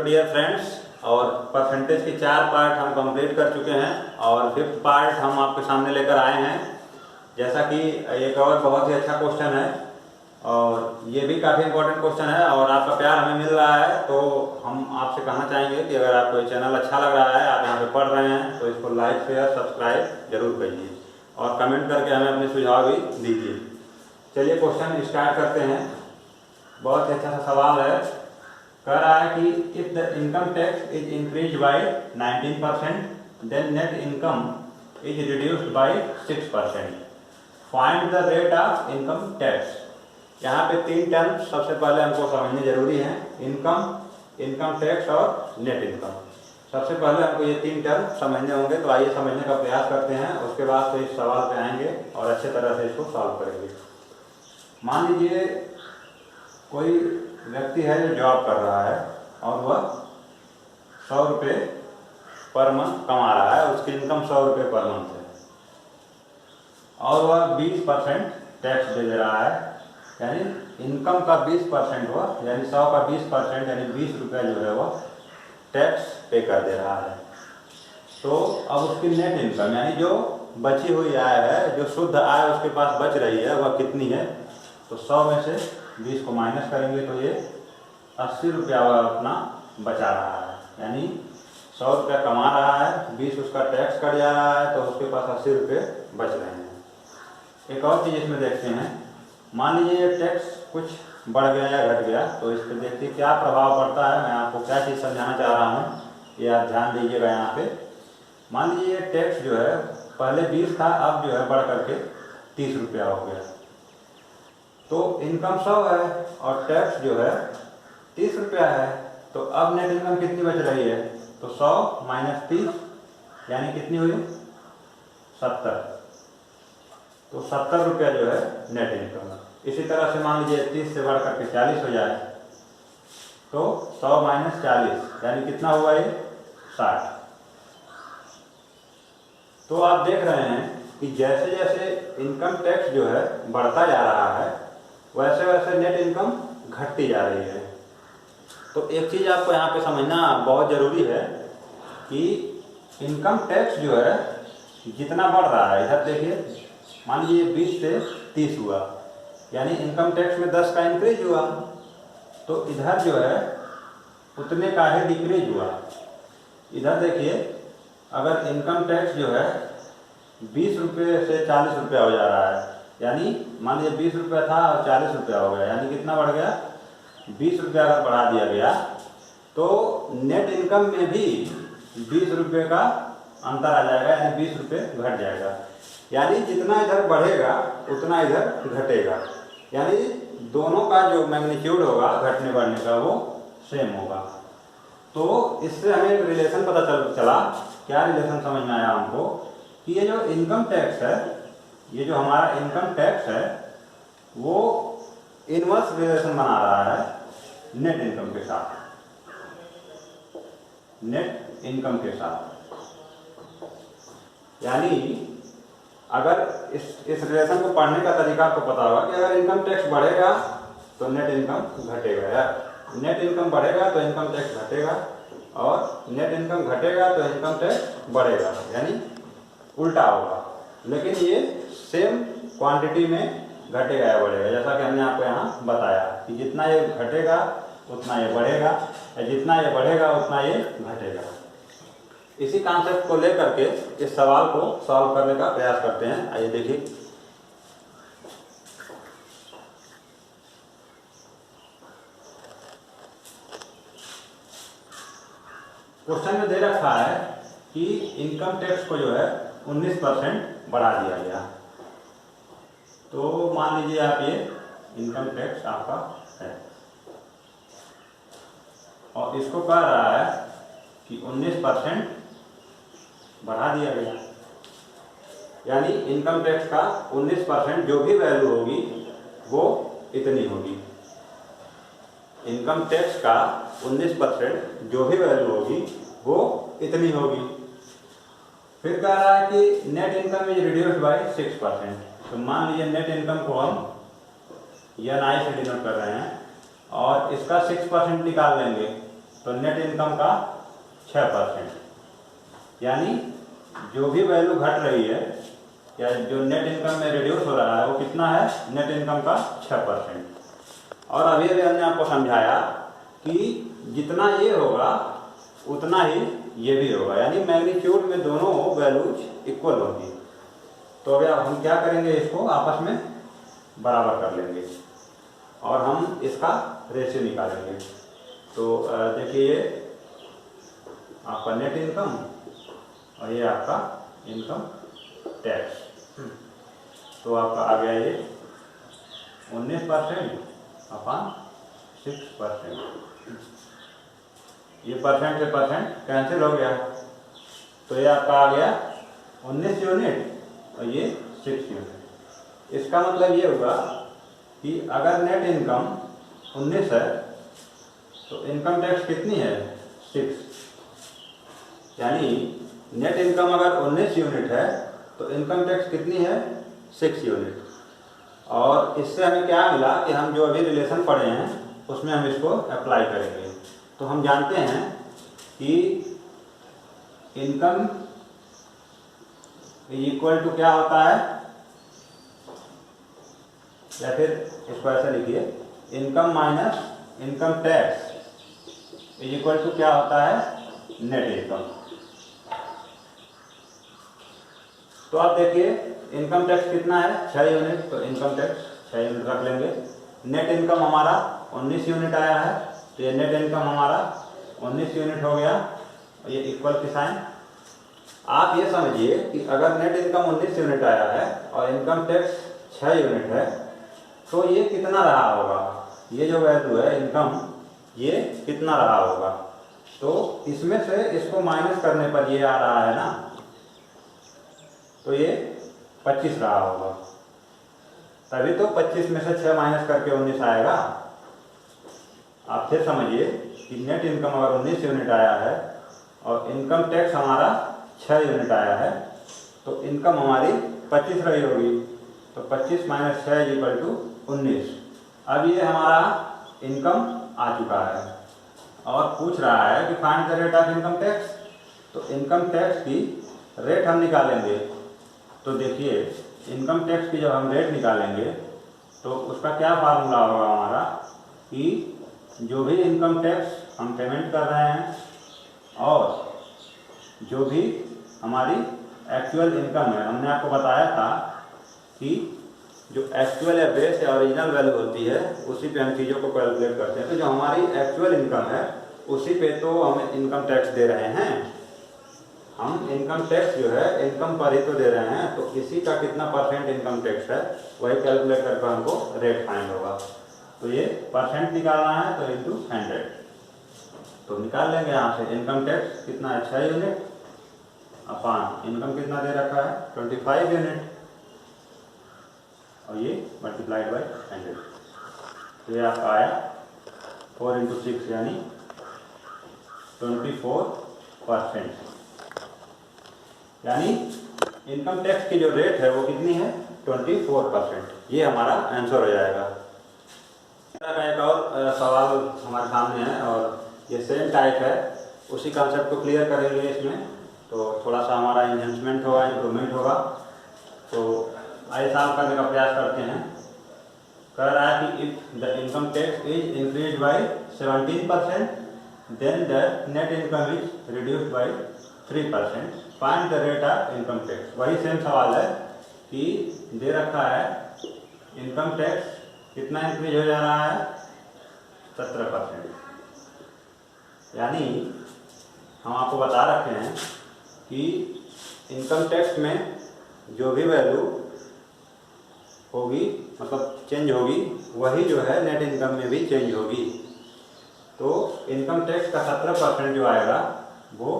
Dear friends, और percentage के 4 part हम कंप्लीट कर चुके हैं और 5th पार्ट हम आपके सामने लेकर आए हैं। जैसा कि एक और बहुत ही अच्छा क्वेश्चन है और ये भी काफ़ी इंपॉर्टेंट क्वेश्चन है और आपका प्यार हमें मिल रहा है, तो हम आपसे कहना चाहेंगे कि अगर आपको ये चैनल अच्छा लग रहा है, आप यहाँ पे पढ़ रहे हैं, तो इसको लाइक शेयर सब्सक्राइब जरूर करिए और कमेंट करके हमें अपने सुझाव भी दीजिए। चलिए क्वेश्चन स्टार्ट करते हैं। बहुत ही अच्छा सा सवाल है। कह रहा है कि if the income tax is increase by 19% then net income is reduced by 6%, find the rate of income tax. यहाँ पे 3 टर्म सबसे पहले हमको समझने जरूरी है, इनकम, इनकम टैक्स और नेट इनकम। सबसे पहले हमको ये 3 टर्म समझने होंगे, तो आइए समझने का प्रयास करते हैं। उसके बाद तो इस सवाल पे आएंगे और अच्छे तरह से इसको सॉल्व करेंगे। मान लीजिए कोई व्यक्ति है जो जॉब कर रहा है और वह 100 रुपये पर मंथ कमा रहा है, उसकी इनकम 100 रुपये पर मंथ है और वह 20% टैक्स दे रहा है, यानी इनकम का 20% वह, यानी 100 का 20% यानी 20 रुपये जो है वह टैक्स पे कर दे रहा है। तो अब उसकी नेट इनकम यानी जो बची हुई आय है, जो शुद्ध आय उसके पास बच रही है, वह कितनी है? तो 100 में से 20 को माइनस करेंगे तो ये 80 रुपया वह अपना बचा रहा है, यानी 100 रुपया कमा रहा है, 20 उसका टैक्स कट जा रहा है, तो उसके पास 80 रुपये बच रहे हैं। एक और चीज़ इसमें देखते हैं। मान लीजिए ये टैक्स कुछ बढ़ गया या घट गया, तो इस पर देखते क्या प्रभाव पड़ता है। मैं आपको क्या चीज़ समझाना चाह रहा हूँ, ये आप ध्यान दीजिएगा। यहाँ पे मान लीजिए टैक्स जो है पहले 20 था, अब जो है बढ़ करके 30 रुपया हो गया, तो इनकम 100 है और टैक्स जो है 30 रुपया है, तो अब नेट इनकम कितनी बच रही है? तो 100 माइनस 30 यानी कितनी हुई? 70। तो 70 रुपया जो है नेट इनकम। इसी तरह से मान लीजिए 30 से बढ़ करके 40 हो जाए, तो 100 माइनस 40 यानी कितना हुआ ये? 60। तो आप देख रहे हैं कि जैसे जैसे इनकम टैक्स जो है बढ़ता जा रहा है, वैसे वैसे नेट इनकम घटती जा रही है। तो एक चीज़ आपको यहाँ पे समझना बहुत ज़रूरी है कि इनकम टैक्स जो है जितना बढ़ रहा है, इधर देखिए मान लीजिए 20 से 30 हुआ, यानी इनकम टैक्स में 10 का इंक्रीज हुआ, तो इधर जो है उतने का ही डिक्रीज हुआ। इधर देखिए अगर इनकम टैक्स जो है 20 रुपये से 40 रुपया हो जा रहा है, यानी मान लीजिए 20 रुपया था और 40 रुपया हो गया, यानी कितना बढ़ गया? 20 रुपया अगर बढ़ा दिया गया, तो नेट इनकम में भी 20 रुपये का अंतर आ जाएगा, यानी 20 रुपये घट जाएगा। यानी जितना इधर बढ़ेगा उतना इधर घटेगा, यानी दोनों का जो मैग्नीट्यूड होगा घटने बढ़ने का वो सेम होगा। तो इससे हमें एक रिलेशन पता चला। क्या रिलेशन समझ में आया हमको कि ये जो इनकम टैक्स है, ये जो हमारा इनकम टैक्स है, वो इनवर्स रिलेशन बना रहा है नेट इनकम के साथ, नेट इनकम के साथ। यानी अगर इस रिलेशन को पढ़ने का तरीका आपको पता होगा कि अगर इनकम टैक्स बढ़ेगा तो नेट इनकम घटेगा, या नेट इनकम बढ़ेगा तो इनकम टैक्स घटेगा, और नेट इनकम घटेगा तो इनकम टैक्स बढ़ेगा, यानी उल्टा होगा। लेकिन ये सेम क्वांटिटी में घटेगा या बढ़ेगा, जैसा कि हमने आपको यहाँ बताया कि जितना ये घटेगा उतना ये बढ़ेगा, या जितना ये बढ़ेगा उतना ये घटेगा। इसी कॉन्सेप्ट को लेकर के इस सवाल को सॉल्व करने का प्रयास करते हैं। आइए देखिए। क्वेश्चन में दे रखा है कि इनकम टैक्स को जो है 19% बढ़ा दिया गया। तो मान लीजिए आप ये इनकम टैक्स आपका है और इसको कह रहा है कि 19% बढ़ा दिया गया, यानी इनकम टैक्स का 19% जो भी वैल्यू होगी वो इतनी होगी। इनकम टैक्स का 19% जो भी वैल्यू होगी वो इतनी होगी। फिर कह रहा है कि net income is reduced by 6%। तो मान लीजिए नेट इनकम को हम NI से डिनोट कर रहे हैं और इसका 6% निकाल लेंगे, तो नेट इनकम का 6%, यानी जो भी वैल्यू घट रही है या जो नेट इनकम में रिड्यूस हो रहा है वो कितना है, नेट इनकम का 6%। और अभी अभी हमने आपको समझाया कि जितना ये होगा उतना ही ये भी होगा, यानी मैग्नीट्यूड में दोनों वैल्यूज इक्वल होगी। तो अभी अब हम क्या करेंगे, इसको आपस में बराबर कर लेंगे और हम इसका रेशियो निकालेंगे। तो देखिए आपका नेट इनकम और ये आपका इनकम टैक्स, तो आपका आ गया ये 19% अपान 6%। ये परसेंट से परसेंट कैंसिल हो गया, तो ये आपका आ गया 19 यूनिट और ये 6 यूनिट। इसका मतलब ये होगा कि अगर नेट इनकम 19 है तो इनकम टैक्स कितनी है, 6। यानी नेट इनकम अगर 19 यूनिट है तो इनकम टैक्स कितनी है, 6 यूनिट। और इससे हमें क्या मिला कि हम जो अभी रिलेशन पढ़े हैं उसमें हम इसको अप्लाई करेंगे। तो हम जानते हैं कि इनकम इक्वल टू क्या होता है, या फिर इसको ऐसा लिखिए, income minus income tax equal to क्या होता है, नेट इनकम। तो आप देखिए इनकम टैक्स कितना है, 6 यूनिट, तो इनकम टैक्स 6 यूनिट रख लेंगे। नेट इनकम हमारा 19 यूनिट आया है, तो ये नेट इनकम हमारा 19 यूनिट हो गया, और ये इक्वल की साइन। आप ये समझिए कि अगर नेट इनकम 19 यूनिट आया है और इनकम टैक्स 6 यूनिट है, तो ये कितना रहा होगा, ये जो वैल्यू है इनकम, ये कितना रहा होगा। तो इसमें से इसको माइनस करने पर ये आ रहा है ना, तो ये 25 रहा होगा, तभी तो 25 में से 6 माइनस करके 19 आएगा। आप फिर समझिए कि नेट इनकम अगर 19 यूनिट आया है और इनकम टैक्स हमारा 6 यूनिट आया है, तो इनकम हमारी 25 रही होगी, तो 25 माइनस 6 इक्वल टू 19। अब ये हमारा इनकम आ चुका है और पूछ रहा है कि find the rate of income tax. तो इनकम टैक्स की रेट हम निकालेंगे। तो देखिए इनकम टैक्स की जब हम रेट निकालेंगे तो उसका क्या फार्मूला होगा हमारा, कि जो भी इनकम टैक्स हम पेमेंट कर रहे हैं और जो भी हमारी एक्चुअल इनकम है, हमने आपको बताया था कि जो एक्चुअल या बेस या ओरिजिनल वैल्यू होती है उसी पे हम चीज़ों को कैलकुलेट करते हैं। तो जो हमारी एक्चुअल इनकम है उसी पे तो हम इनकम टैक्स दे रहे हैं, हम इनकम टैक्स जो है इनकम पर ही तो दे रहे हैं, तो इसी का कितना परसेंट इनकम टैक्स है वही कैलकुलेट करके हमको रेट फाइंड होगा। तो ये परसेंट निकालना है तो इंटू 100, तो निकाल लेंगे यहाँ से इनकम टैक्स कितना है, 6 यूनिट अपान इनकम कितना दे रखा है, 25 यूनिट, और ये मल्टीप्लाइड बाई 100। तो ये आपका आया 4 इंटू 6 यानी 24%। यानी इनकम टैक्स की जो रेट है वो कितनी है, 24%। ये हमारा आंसर हो जाएगा। एक और सवाल हमारे सामने है और ये सेम टाइप है, उसी कॉन्सेप्ट को क्लियर करेंगे इसमें, तो थोड़ा सा हमारा इन्हेंसमेंट होगा, इम्प्रूवमेंट होगा। तो आइए सॉल्व करने का प्रयास करते हैं। कह रहा है कि if the income tax is increase by 17% then the net income is reduced by 3%, find the rate of income tax. वही सेम सवाल है कि दे रखा है इनकम टैक्स कितना इंक्रीज हो जा रहा है, 17%। यानी हम आपको बता रखे हैं कि इनकम टैक्स में जो भी वैल्यू होगी, मतलब चेंज होगी, वही जो है नेट इनकम में भी चेंज होगी। तो इनकम टैक्स का 17% जो आएगा वो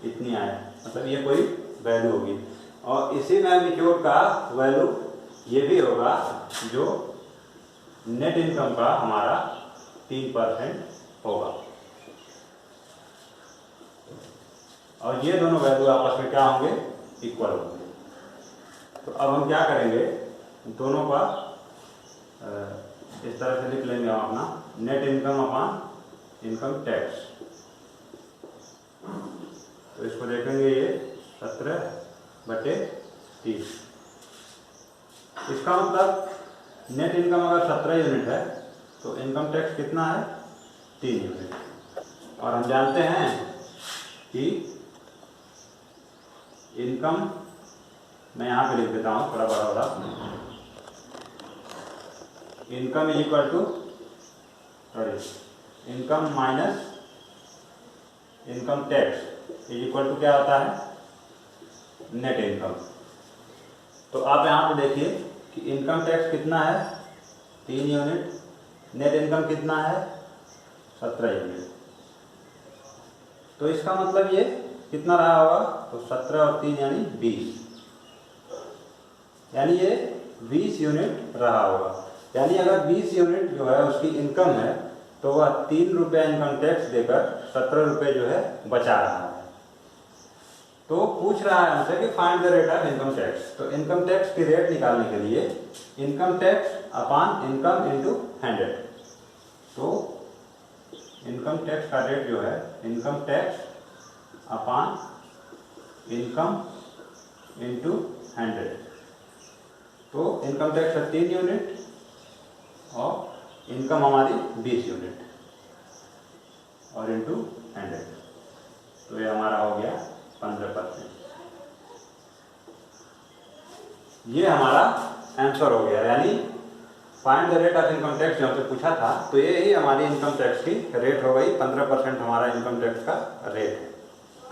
इतनी आए, मतलब ये कोई वैल्यू होगी। और इसी मैग्नीट्यूड का वैल्यू ये भी होगा जो नेट इनकम का हमारा 3% होगा। और ये दोनों वैल्यू आपस में क्या होंगे, इक्वल होंगे। तो अब हम क्या करेंगे, दोनों का इस तरह से लिख लेंगे हम अपना net income upon income tax. इसको देखेंगे ये 17/30। इसका मतलब नेट इनकम अगर 17 यूनिट है तो इनकम टैक्स कितना है 3 यूनिट। और हम जानते हैं कि इनकम, मैं यहाँ पे लिख देता हूँ थोड़ा बड़ा बड़ा, income is equal to income minus income tax is equal to क्या होता है नेट इनकम। तो आप यहाँ पे देखिए कि इनकम टैक्स कितना है 3 यूनिट, नेट इनकम कितना है 17 यूनिट। तो इसका मतलब ये कितना रहा होगा, तो 17 और 3 यानी 20, यानी ये 20 यूनिट रहा होगा। यानी अगर 20 यूनिट जो है उसकी इनकम है तो वह 3 रुपये इनकम टैक्स देकर 17 रुपये जो है बचा रहा है। तो पूछ रहा है हमसे कि find the rate of income tax. तो इनकम टैक्स की रेट निकालने के लिए income tax upon income into 100। तो इनकम टैक्स का रेट जो है income tax upon income into 100। तो इनकम टैक्स है 3 यूनिट और इनकम हमारी 20 यूनिट और इंटू 100। तो ये हमारा हो गया 15%। ये हमारा आंसर हो गया, यानी find the rate of income tax जो हमसे पूछा था, तो ये ही हमारी इनकम टैक्स की रेट हो गई। 15% हमारा इनकम टैक्स का रेट है।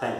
Thank you.